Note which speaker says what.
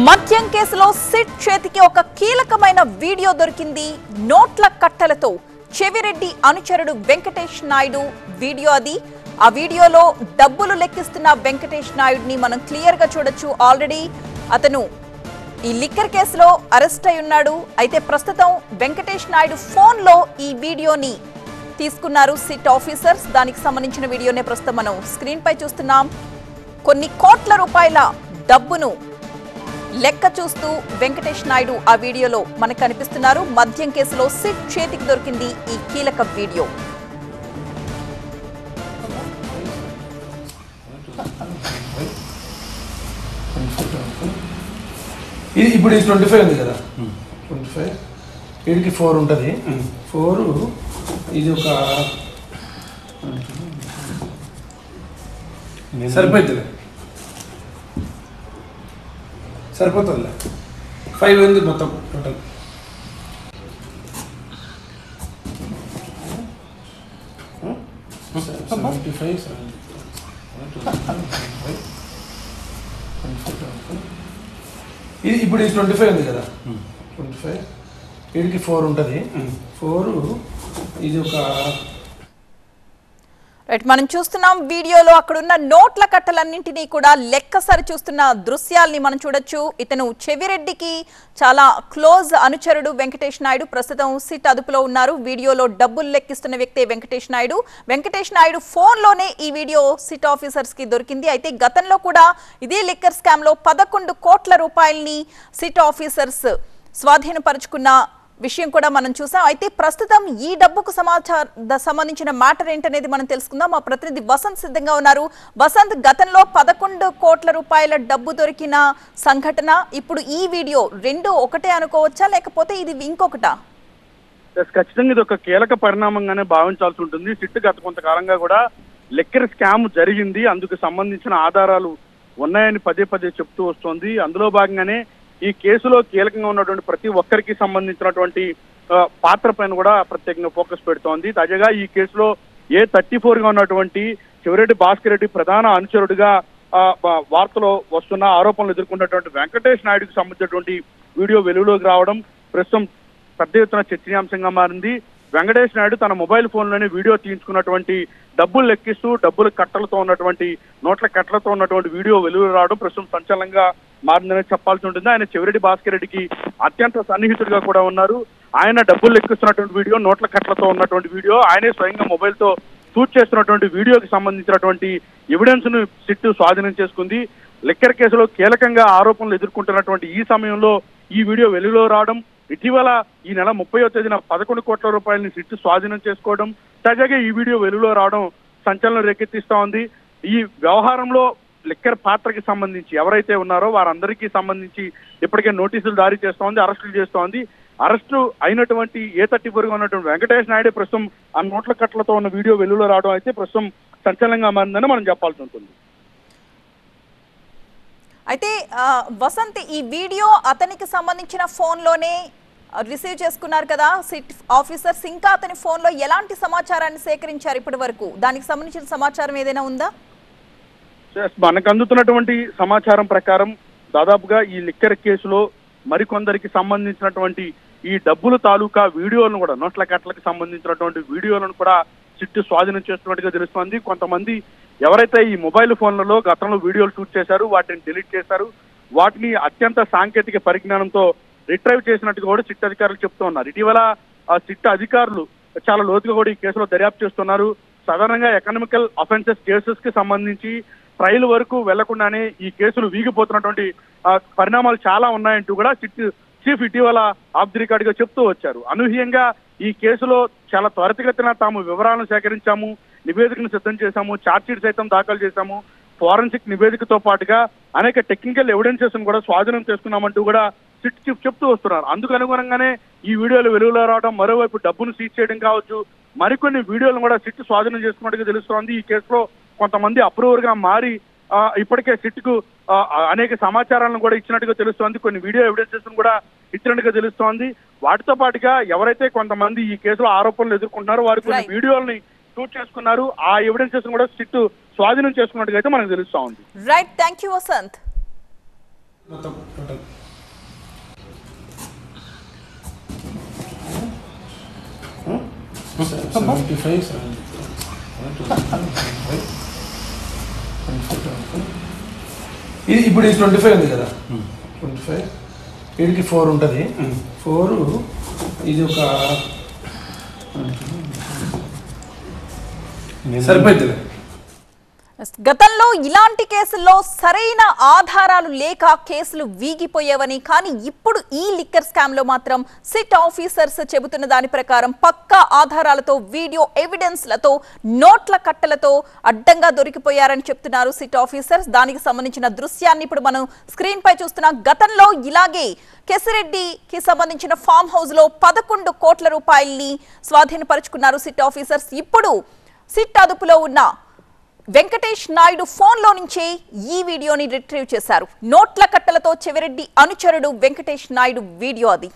Speaker 1: మద్యం కేసులో సిట్ చేతికి ఒక కీలకమైన వీడియో దొరికింది. నోట్ల కట్టలతో చెవిరెడ్డి అనుచరుడు వెంకటేష్ నాయుడు వీడియో అది. ఆ వీడియోలో డబ్బులు లెక్కిస్తున్న వెంకటేష్ నాయుడిని మనం క్లియర్ గా చూడొచ్చు. ఆల్రెడీ అతను ఈ లిక్కర్ కేసులో అరెస్ట్ అయి ఉన్నాడు. అయితే ప్రస్తుతం వెంకటేష్ నాయుడు ఫోన్ లో ఈ వీడియోని తీసుకున్నారు సిట్ ఆఫీసర్స్. దానికి సంబంధించిన వీడియోనే ప్రస్తుతం మనం స్క్రీన్ పై చూస్తున్నాం. కొన్ని కోట్ల రూపాయల డబ్బును లెక్క చూస్తూ వెంకటేష్ నాయుడు ఆ వీడియోలో మనకు కనిపిస్తున్నారు. మద్యం కేసులో సిట్ చేతికి దొరికింది ఈ కీలక వీడియో.
Speaker 2: ఇది ఇప్పుడు 25 ఉంది కదా, 25 వీడికి 4 ఉంటుంది. 4 ఇది ఒక సరిపోతుందిలే, సరిపోతుందిలే. 5 ఉంది మొత్తం టోటల్. ఇది ఇప్పుడు 25 ఉంది కదా, 25 వీడికి 4 ఉంటుంది. 4 ఇది ఒక
Speaker 1: రైట్. మనం చూస్తున్నాం వీడియోలో అక్కడున్న నోట్ల కట్టలన్నింటినీ కూడా లెక్క సరి చూస్తున్న దృశ్యాల్ని మనం చూడొచ్చు. ఇతను చెవిరెడ్డికి చాలా క్లోజ్ అనుచరుడు వెంకటేష్ నాయుడు. ప్రస్తుతం సిట్ అదుపులో ఉన్నారు. వీడియోలో డబ్బులు లెక్కిస్తున్న వ్యక్తే వెంకటేష్ నాయుడు. వెంకటేష్ నాయుడు ఫోన్లోనే ఈ వీడియో సిట్ ఆఫీసర్స్ కి దొరికింది. అయితే గతంలో కూడా ఇదే లిక్కర్ స్కామ్ లో 11 కోట్ల రూపాయలని సిట్ ఆఫీసర్స్ స్వాధీనపరుచుకున్న విషయం కూడా మనం చూసాం. అయితే ప్రస్తుతం ఈ డబ్బుకు సంబంధించిన మ్యాటర్ ఏంటనేది మనం తెలుసుకుందాం. మా ప్రతినిధి వసంత్ సిద్ధంగా ఉన్నారు. వసంత్, గతంలో 11 కోట్ల రూపాయల డబ్బు దొరికిన సంఘటన, ఇప్పుడు ఈ వీడియో రెండు ఒకటే అనుకోవచ్చా, లేకపోతే ఇది ఇంకొకటా?
Speaker 3: ఖచ్చితంగా ఇది ఒక కీలక పరిణామంగానే భావించాల్సి ఉంటుంది. సిట్ గత కొంతకాలంగా కూడా లిక్కర్ స్కామ్ జరిగింది, అందుకు సంబంధించిన ఆధారాలు ఉన్నాయని పదే పదే చెప్తూ వస్తోంది. అందులో భాగంగానే ఈ కేసులో కీలకంగా ఉన్నటువంటి ప్రతి ఒక్కరికి సంబంధించినటువంటి పాత్ర పైన కూడా ప్రత్యేకంగా ఫోకస్ పెడుతోంది. తాజాగా ఈ కేసులో A34 గా ఉన్నటువంటి చెవిరెడ్డి భాస్కర్ రెడ్డి ప్రధాన అనుచరుడిగా వార్తలో వస్తున్న ఆరోపణలు ఎదుర్కొన్నటువంటి వెంకటేష్ నాయుడుకి సంబంధించినటువంటి వీడియో వెలుగులోకి రావడం ప్రస్తుతం పెద్ద ఎత్తున చర్చనీయాంశంగా మారింది. వెంకటేష్ నాయుడు తన మొబైల్ ఫోన్లోనే వీడియో తీయించుకున్నటువంటి డబ్బులు లెక్కిస్తూ డబ్బుల కట్టలతో ఉన్నటువంటి నోట్ల కట్టలతో ఉన్నటువంటి వీడియో వెలుగు రావడం ప్రస్తుతం సంచలనంగా మారిందని చెప్పాల్సి ఉంటుంది. ఆయన చెవిరెడ్డి భాస్కర్ రెడ్డికి అత్యంత సన్నిహితుడిగా కూడా ఉన్నారు. ఆయన డబ్బులు లెక్కిస్తున్నటువంటి వీడియో, నోట్ల కట్టలతో ఉన్నటువంటి వీడియో, ఆయనే స్వయంగా మొబైల్ తో షూట్ చేస్తున్నటువంటి వీడియోకి సంబంధించినటువంటి ఎవిడెన్స్ ను సిట్ స్వాధీనం చేసుకుంది. లిక్కర్ కేసులో కీలకంగా ఆరోపణలు ఎదుర్కొంటున్నటువంటి ఈ సమయంలో ఈ వీడియో వెలుగులో రావడం, ఇటీవల ఈ నెల 30వ తేదీన 11 కోట్ల రూపాయలని సిట్ స్వాధీనం చేసుకోవడం, తాజాగా ఈ వీడియో వెలుగులో రావడం సంచలనం రేకెత్తిస్తా ఉంది. ఈ వ్యవహారంలో లిక్కర్ పాత్రకి సంబంధించి ఎవరైతే ఉన్నారో వారందరికీ సంబంధించి ఇప్పటికే నోటీసులు జారీ చేస్తోంది, అరెస్టులు చేస్తోంది. అరెస్టు అయినటువంటి A34 గా ఉన్నటువంటి వెంకటేష్ నాయుడు ప్రస్తుతం ఆ నోట్ల కట్టలతో ఉన్న వీడియో వెలుగులో రావడం అయితే ప్రస్తుతం సంచలనంగా మారిందని మనం చెప్పాల్సి ఉంటుంది.
Speaker 1: అయితే వసంత్, ఈ వీడియో అతనికి సంబంధించిన ఫోన్లోనే రిసీవ్ చేసుకున్నారు కదా సిట్ ఆఫీసర్స్. ఇంకా అతని ఫోన్లో ఎలాంటి సమాచారాన్ని సేకరించారు ఇప్పటి వరకు? దానికి సంబంధించిన సమాచారం ఏదైనా ఉందా?
Speaker 3: మనకు అందుతున్నటువంటి సమాచారం ప్రకారం దాదాపుగా ఈ లిక్కర్ కేసులో మరికొందరికి సంబంధించినటువంటి ఈ డబ్బుల తాలూకా వీడియోలను కూడా, నోట్ల కట్టలకు సంబంధించినటువంటి వీడియోలను కూడా సిట్ స్వాధీనం చేస్తున్నట్టుగా తెలుస్తోంది. కొంతమంది ఎవరైతే ఈ మొబైల్ ఫోన్లలో గతంలో వీడియోలు షూట్ చేశారు, వాటిని డిలీట్ చేశారు, వాటిని అత్యంత సాంకేతిక పరిజ్ఞానంతో రిట్రైవ్ చేసినట్టుగా కూడా సిట్ అధికారులు చెప్తూ ఉన్నారు. ఇటీవల సిట్ అధికారులు చాలా లోతుగా కూడా ఈ కేసులో దర్యాప్తు చేస్తున్నారు. సాధారణంగా ఎకనామికల్ అఫెన్సెస్ కేసెస్ కి సంబంధించి ట్రయల్ వరకు వెళ్లకుండానే ఈ కేసులు వీగిపోతున్నటువంటి పరిణామాలు చాలా ఉన్నాయంటూ కూడా సిట్ చీఫ్ ఇటీవల ఆఫ్ ది రికార్డ్ గా చెప్తూ వచ్చారు. అనూహ్యంగా ఈ కేసులో చాలా త్వరితగతిన తాము వివరాలను సేకరించాము, నివేదికను సిద్ధం చేశాము, ఛార్జ్షీట్ సైతం దాఖలు చేశాము, ఫోరెన్సిక్ నివేదికతో పాటుగా అనేక టెక్నికల్ ఎవిడెన్సెస్ కూడా స్వాధీనం చేసుకున్నామంటూ కూడా సిట్ చీఫ్ చెప్తూ వస్తున్నారు. అందుకు అనుగుణంగానే ఈ వీడియోలు వెలుగులో రావడం, మరోవైపు డబ్బును సీజ్ చేయడం కావచ్చు, మరికొన్ని వీడియోలను కూడా సిట్ స్వాధీనం చేసుకున్నట్టుగా తెలుస్తోంది. ఈ కేసులో కొంతమంది అప్రూవర్ గా మారి ఇప్పటికే సిట్ కు అనేక సమాచారాలను కూడా ఇచ్చినట్టుగా తెలుస్తోంది. కొన్ని వీడియో ఎవిడెన్సెస్ కూడా ఇచ్చినట్టుగా తెలుస్తోంది. వాటితో పాటుగా ఎవరైతే కొంతమంది ఈ కేసులో ఆరోపణలు ఎదుర్కొంటున్నారో వారు కొన్ని వీడియోల్ని షూట్ చేసుకున్నారు. ఆ ఎవిడెన్సెస్ కూడా సిట్ స్వాధీనం చేసుకున్నట్టుగా అయితే మనకు తెలుస్తా ఉంది.
Speaker 1: Right, thank you Vasant.
Speaker 2: 75, 25. ఇప్పుడు ఇది 25 ఉంది కదా, 25 వీడికి 4 ఉంటుంది. 4 ఇది ఒక సరిపోతుంది.
Speaker 1: గతంలో ఇలాంటి కేసుల్లో సరైన ఆధారాలు లేక కేసులు వీగిపోయేవని, కానీ ఇప్పుడు ఈ లిక్కర్ స్కామ్ లో మాత్రం సిట్ ఆఫీసర్స్ చెబుతున్న దాని ప్రకారం పక్కా ఆధారాలతో, వీడియో ఎవిడెన్స్లతో, నోట్ల కట్టలతో అడ్డంగా దొరికిపోయారని చెప్తున్నారు సిట్ ఆఫీసర్స్. దానికి సంబంధించిన దృశ్యాన్ని ఇప్పుడు మనం స్క్రీన్ పై చూస్తున్నాం. గతంలో ఇలాగే కెసిరెడ్డికి సంబంధించిన ఫామ్ హౌస్ లో 11 కోట్ల రూపాయల్ని స్వాధీనపరుచుకున్నారు సిట్ ఆఫీసర్స్. ఇప్పుడు సిట్ అదుపులో ఉన్న వెంకటేష్ నాయుడు ఫోన్లో నుంచే ఈ వీడియోని రిట్రీవ్ చేశారు. నోట్ల కట్టలతో చెవిరెడ్డి అనుచరుడు వెంకటేష్ నాయుడు వీడియో అది.